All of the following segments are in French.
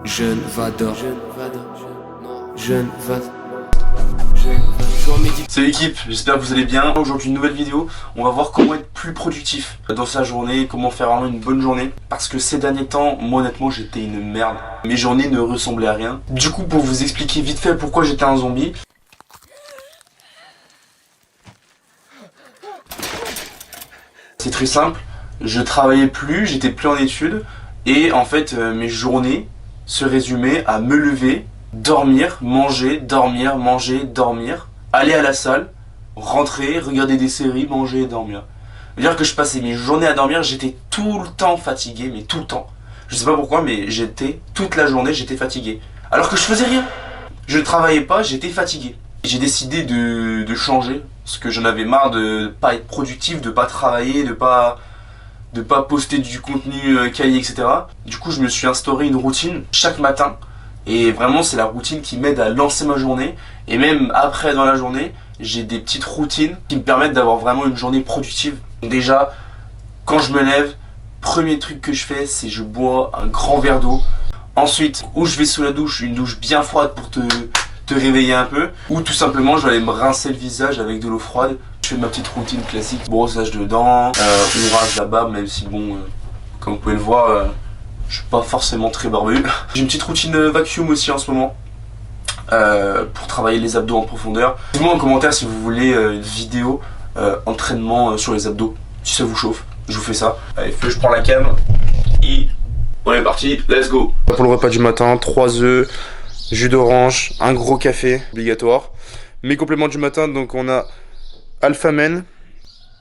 Jeune Vador. Salut l'équipe, j'espère que vous allez bien. Aujourd'hui une nouvelle vidéo, on va voir comment être plus productif dans sa journée, comment faire vraiment une bonne journée. Parce que ces derniers temps, moi honnêtement j'étais une merde. Mes journées ne ressemblaient à rien. Du coup pour vous expliquer vite fait pourquoi j'étais un zombie. C'est très simple, je travaillais plus, j'étais plus en études. Et en fait mes journées se résumaient à me lever, dormir, manger, dormir, aller à la salle, rentrer, regarder des séries, manger et dormir. C'est-à-dire que je passais mes journées à dormir, j'étais tout le temps fatigué, mais tout le temps. Je sais pas pourquoi, mais toute la journée, j'étais fatigué. Alors que je faisais rien. Je ne travaillais pas, j'étais fatigué. J'ai décidé de changer, parce que j'en avais marre de pas être productif, de pas travailler, de pas poster du contenu quali, etc. Du coup, je me suis instauré une routine chaque matin. Et vraiment, c'est la routine qui m'aide à lancer ma journée. Et même après, dans la journée, j'ai des petites routines qui me permettent d'avoir vraiment une journée productive. Donc déjà, quand je me lève, premier truc que je fais, c'est je bois un grand verre d'eau. Ensuite, ou je vais sous la douche, une douche bien froide pour te réveiller un peu. Ou tout simplement, je vais aller me rincer le visage avec de l'eau froide. Je fais ma petite routine classique, brossage de dents, on rase la barbe, même si bon, comme vous pouvez le voir, je suis pas forcément très barbu. J'ai une petite routine vacuum aussi en ce moment, pour travailler les abdos en profondeur. Dites-moi en commentaire si vous voulez une vidéo entraînement sur les abdos, si ça vous chauffe, je vous fais ça. Allez, feu, je prends la cam, et on est parti, let's go. Pour le repas du matin, 3 œufs, jus d'orange, un gros café, obligatoire. Mes compléments du matin, donc on a Alpha-Men.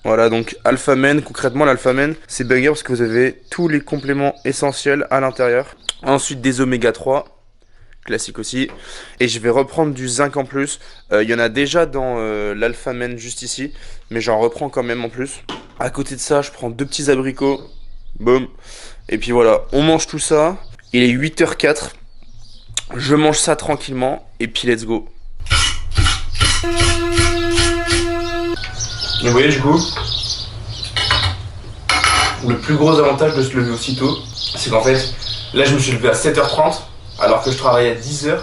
Voilà, donc Alpha-Men, concrètement l'Alpha-Men c'est banger parce que vous avez tous les compléments essentiels à l'intérieur. Ensuite des oméga 3, classique aussi. Et je vais reprendre du zinc en plus. Il y en a déjà dans l'Alpha-Men juste ici, mais j'en reprends quand même en plus. À côté de ça, je prends 2 petits abricots. Boum. Et puis voilà, on mange tout ça. Il est 8h04. Je mange ça tranquillement. Et puis let's go. Et vous voyez du coup, le plus gros avantage de se lever aussitôt, c'est qu'en fait, là je me suis levé à 7h30, alors que je travaillais à 10h.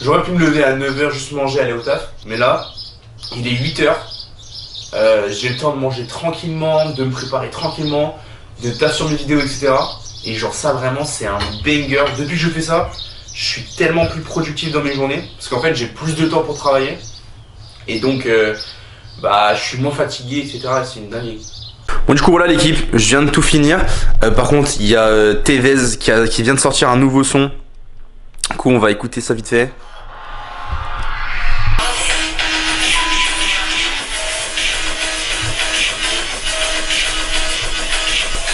J'aurais pu me lever à 9h, juste manger, aller au taf. Mais là, il est 8h, j'ai le temps de manger tranquillement, de me préparer tranquillement, de taf sur mes vidéos, etc. Et genre ça vraiment, c'est un banger. Depuis que je fais ça, je suis tellement plus productif dans mes journées, parce qu'en fait j'ai plus de temps pour travailler. Et donc... je suis moins fatigué, etc. C'est une dinguerie. Bon, du coup, voilà l'équipe, je viens de tout finir. Par contre, il y a Tevez qui vient de sortir un nouveau son. Du coup, on va écouter ça vite fait.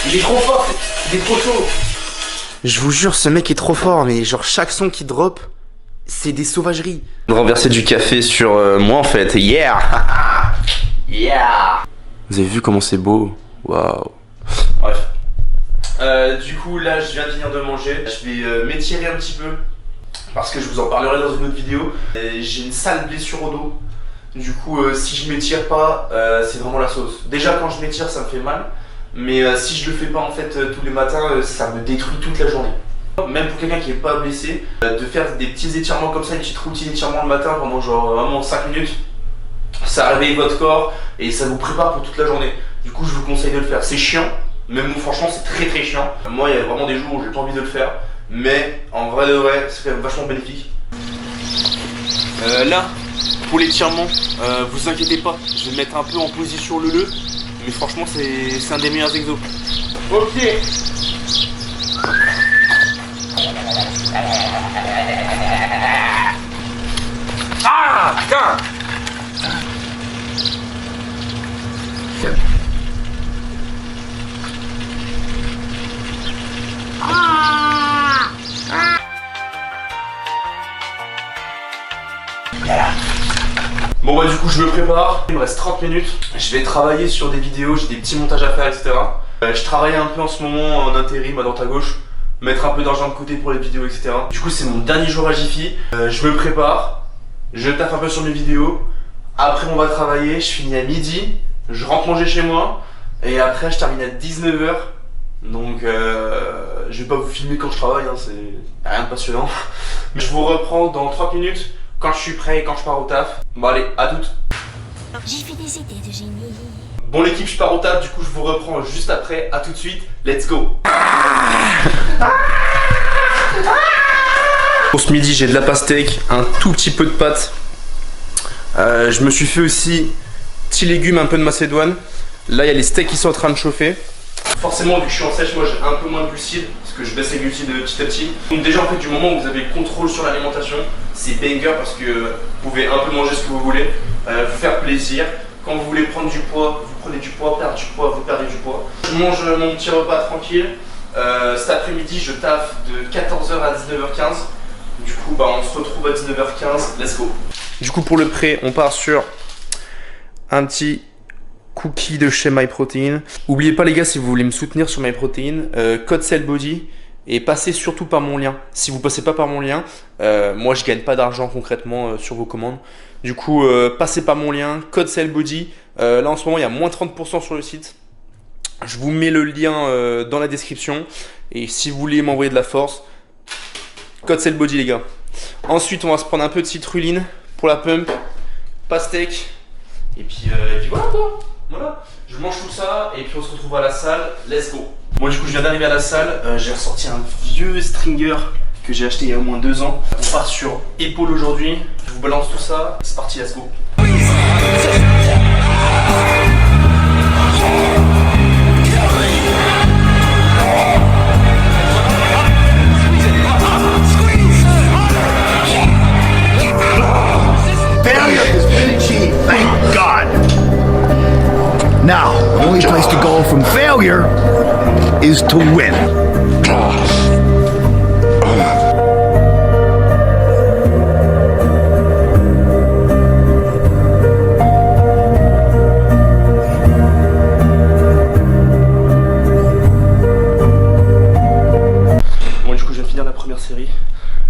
Il est trop fort, il est trop chaud. Je vous jure, ce mec est trop fort, mais genre chaque son qui drop, c'est des sauvageries. De renverser du café sur moi en fait, yeah. Yeah. Vous avez vu comment c'est beau? Waouh. Bref. Du coup là je viens de finir de manger. Je vais m'étirer un petit peu, parce que je vous en parlerai dans une autre vidéo. J'ai une sale blessure au dos. Du coup si je m'étire pas, c'est vraiment la sauce. Déjà quand je m'étire ça me fait mal, mais si je le fais pas en fait tous les matins, ça me détruit toute la journée. Même pour quelqu'un qui est pas blessé, de faire des petits étirements comme ça, une petite routine d'étirement le matin pendant genre vraiment 5 minutes, ça réveille votre corps et ça vous prépare pour toute la journée. Du coup je vous conseille de le faire. C'est chiant, même franchement c'est très chiant. Moi il y a vraiment des jours où j'ai pas envie de le faire, mais en vrai de vrai c'est quand même vachement bénéfique. Là, pour l'étirement, vous inquiétez pas, je vais me mettre un peu en position leu, mais franchement c'est un des meilleurs exos. Ok. Ah putain. Bon bah du coup je me prépare, il me reste 30 minutes. Je vais travailler sur des vidéos, j'ai des petits montages à faire, etc. Je travaille un peu en ce moment en intérim à droite à gauche, mettre un peu d'argent de côté pour les vidéos, etc. Du coup c'est mon dernier jour à Jiffy. Je me prépare, je taffe un peu sur mes vidéos. Après on va travailler, je finis à midi, je rentre manger chez moi. Et après je termine à 19h. Donc je vais pas vous filmer quand je travaille, hein, c'est rien de passionnant. Mais je vous reprends dans 30 minutes quand je suis prêt et quand je pars au taf. Bon allez, à toutes. J'ai fait des idées de génie. Bon l'équipe, je pars au taf, du coup je vous reprends juste après. À tout de suite, let's go. Pour ce midi, j'ai de la pastèque, un tout petit peu de pâtes. Je me suis fait aussi petits légumes, un peu de macédoine. Là, il y a les steaks qui sont en train de chauffer. Forcément, vu que je suis en sèche, moi j'ai un peu moins de glucides parce que je baisse les glucides petit à petit. Donc déjà, en fait, du moment où vous avez le contrôle sur l'alimentation, c'est banger parce que vous pouvez un peu manger ce que vous voulez, vous faire plaisir. Quand vous voulez prendre du poids, vous prenez du poids, perdre du poids, vous perdez du poids. Je mange mon petit repas tranquille. Cet après-midi, je taffe de 14h à 19h15. Du coup, bah, on se retrouve à 19h15. Let's go. Du coup, pour le prêt, on part sur un petit cookie de chez MyProtein. N'oubliez pas les gars, si vous voulez me soutenir sur MyProtein, code SellBody et passez surtout par mon lien. Si vous passez pas par mon lien, moi je gagne pas d'argent concrètement sur vos commandes. Du coup, passez par mon lien, code SellBody. Là en ce moment, il y a moins 30% sur le site. Je vous mets le lien dans la description. Et si vous voulez m'envoyer de la force, code SellBody les gars. Ensuite, on va se prendre un peu de citrulline pour la pump, pastèque. Et puis voilà quoi. Voilà, je mange tout ça et puis on se retrouve à la salle, let's go. Bon du coup je viens d'arriver à la salle, j'ai ressorti un vieux stringer que j'ai acheté il y a au moins 2 ans. On part sur épaule aujourd'hui, je vous balance tout ça, c'est parti, let's go. Now, the only place to go from failure is to win. Bon, du coup, je viens de finir la première série.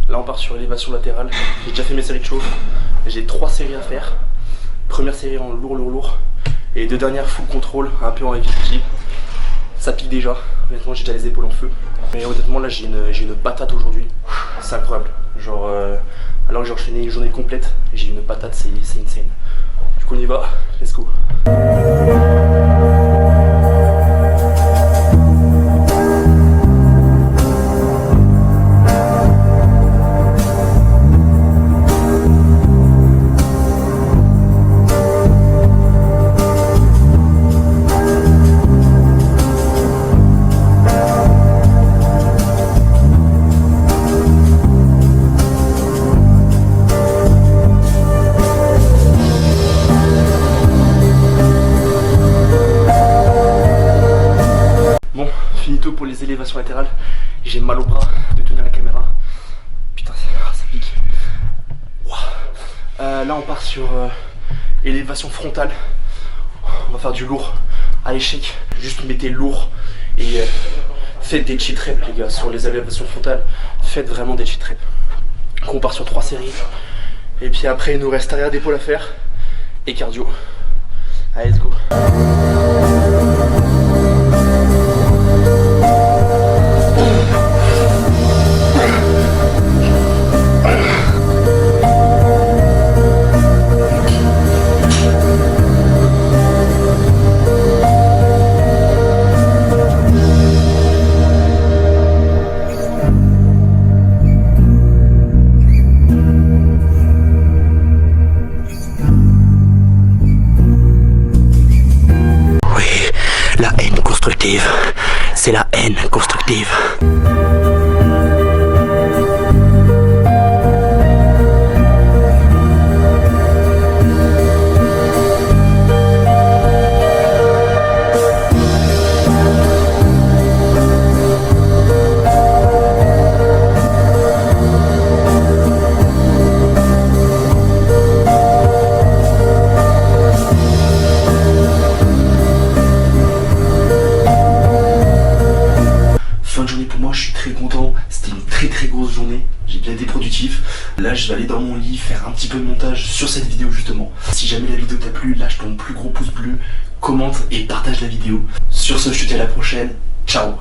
Là, on part sur élévation latérale. J'ai déjà fait mes séries de chauffe. J'ai 3 séries à faire. Première série en lourd. Et 2 dernières full contrôle, un peu en heavy duty. Ça pique déjà, honnêtement j'ai déjà les épaules en feu. Mais honnêtement là j'ai une patate aujourd'hui, c'est incroyable. Genre alors que j'ai enchaîné une journée complète, j'ai une patate, c'est insane. Du coup on y va, let's go. Finito pour les élévations latérales. J'ai mal au bras de tenir la caméra. Putain, ça pique. Wow. Là, on part sur élévation frontale. On va faire du lourd à échec. Juste mettez lourd et faites des cheat reps, les gars, sur les élévations frontales. Faites vraiment des cheat reps. Donc, on part sur 3 séries. Et puis après, il nous reste arrière d'épaule à faire et cardio. Allez, let's go. C'est la haine constructive. Là je vais aller dans mon lit faire un petit peu de montage sur cette vidéo justement. Si jamais la vidéo t'a plu, lâche ton plus gros pouce bleu, commente et partage la vidéo. Sur ce, je te dis à la prochaine, ciao.